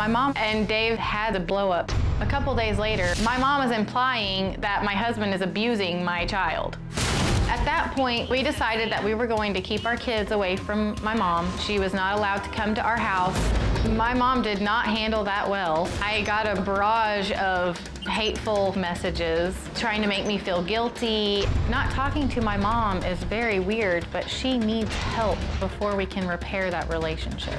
My mom and Dave had a blow up. A couple days later, my mom is implying that my husband is abusing my child. At that point, we decided that we were going to keep our kids away from my mom. She was not allowed to come to our house. My mom did not handle that well. I got a barrage of hateful messages trying to make me feel guilty. Not talking to my mom is very weird, but she needs help before we can repair that relationship.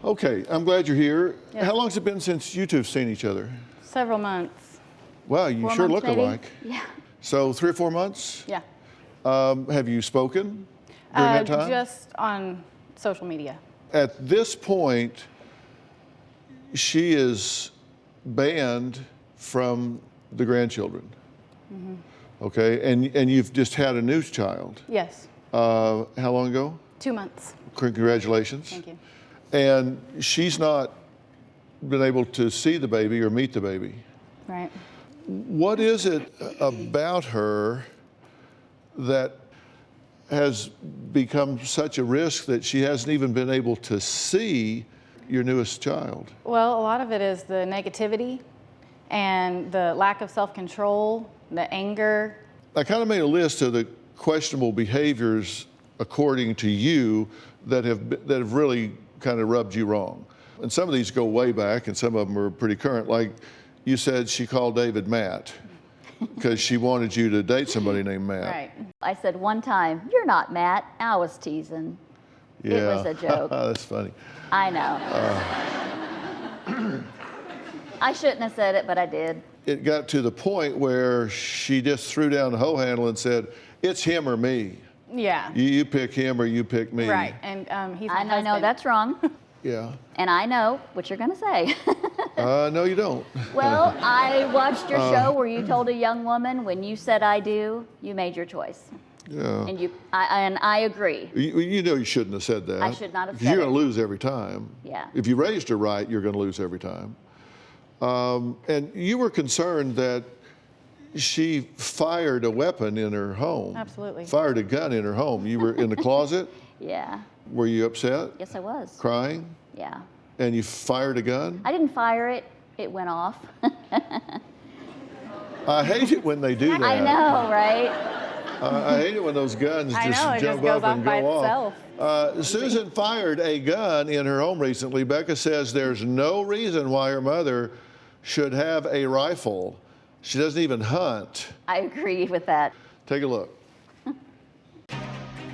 Okay, I'm glad you're here. Yes. How long has it been since you two have seen each other? Several months. Wow, you 4 sure months, look maybe? alike. Yeah. So 3 or 4 months? Yeah. Have you spoken during that time? Just on social media. At this point, she is banned from the grandchildren. Mm-hmm. Okay, and you've just had a new child. Yes. How long ago? 2 months. Congratulations. Thank you. And she's not been able to see the baby or meet the baby. Right. What is it about her that has become such a risk that she hasn't even been able to see your newest child? Well, a lot of it is the negativity and the lack of self-control, the anger. I kind of made a list of the questionable behaviors, according to you, that have really kind of rubbed you wrong. And some of these go way back, and some of them are pretty current. Like you said, she called David Matt because she wanted you to date somebody named Matt. Right. I said one time, "You're not Matt." I was teasing. Yeah. It was a joke. That's funny. I know. I shouldn't have said it, but I did. It got to the point where she just threw down the hoe handle and said, "It's him or me. Yeah. You pick him or you pick me." Right. And he's my I know husband. that's wrong. Yeah. And I know what you're going to say. No, you don't. Well, I watched your show where you told a young woman, when you said "I do," you made your choice. Yeah. And I agree. You know you shouldn't have said that. I should not have Because said you're it. going to lose every time. Yeah. If you raised her right, you're going to lose every time. And you were concerned that she fired a weapon in her home. Absolutely. Fired a gun in her home. You were in the closet. Yeah. Were you upset? Yes, I was. Crying? Yeah. And you fired a gun? I didn't fire it. It went off. I hate it when they do that. I know, right? I hate it when those guns I just know, it jump just goes up and off by go off. itself. Susan fired a gun in her home recently. Becca says there's no reason why her mother should have a rifle. She doesn't even hunt. I agree with that. Take a look.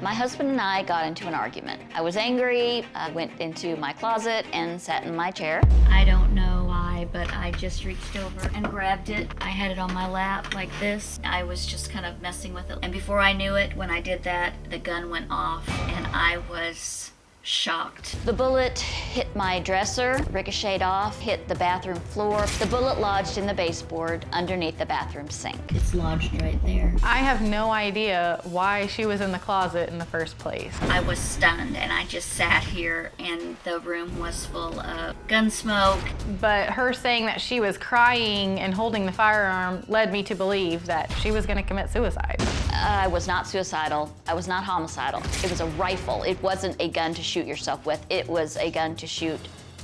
My husband and I got into an argument. I was angry. I went into my closet and sat in my chair. I don't know why, but I just reached over and grabbed it. I had it on my lap like this. I was just kind of messing with it. And before I knew it, when I did that, the gun went off and I was shocked. The bullet hit my dresser, ricocheted off, hit the bathroom floor. The bullet lodged in the baseboard underneath the bathroom sink. It's lodged right there. I have no idea why she was in the closet in the first place. I was stunned and I just sat here and the room was full of gun smoke. But her saying that she was crying and holding the firearm led me to believe that she was going to commit suicide. I was not suicidal. I was not homicidal. It was a rifle. It wasn't a gun to shoot yourself with. It was a gun to shoot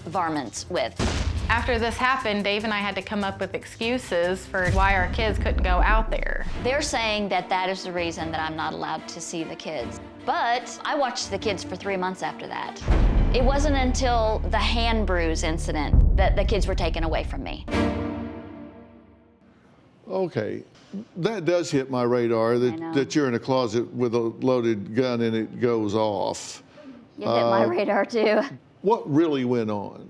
varmints with. After this happened, Dave and I had to come up with excuses for why our kids couldn't go out there. They're saying that that is the reason that I'm not allowed to see the kids. But I watched the kids for 3 months after that. It wasn't until the hand bruise incident that the kids were taken away from me. Okay, that does hit my radar, that you're in a closet with a loaded gun and it goes off. You hit my radar too. What really went on?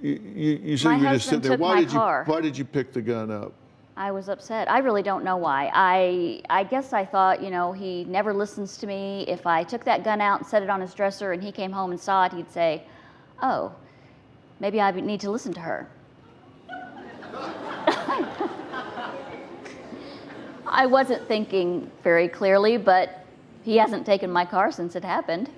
You said My you were just sitting husband there. took my car. Why did you pick the gun up? I was upset. I really don't know why. I guess I thought, you know, he never listens to me. If I took that gun out and set it on his dresser and he came home and saw it, he'd say, "Oh, maybe I need to listen to her." I wasn't thinking very clearly, but he hasn't taken my car since it happened.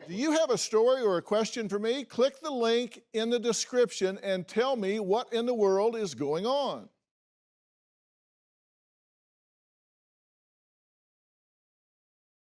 Do you have a story or a question for me? Click the link in the description and tell me what in the world is going on.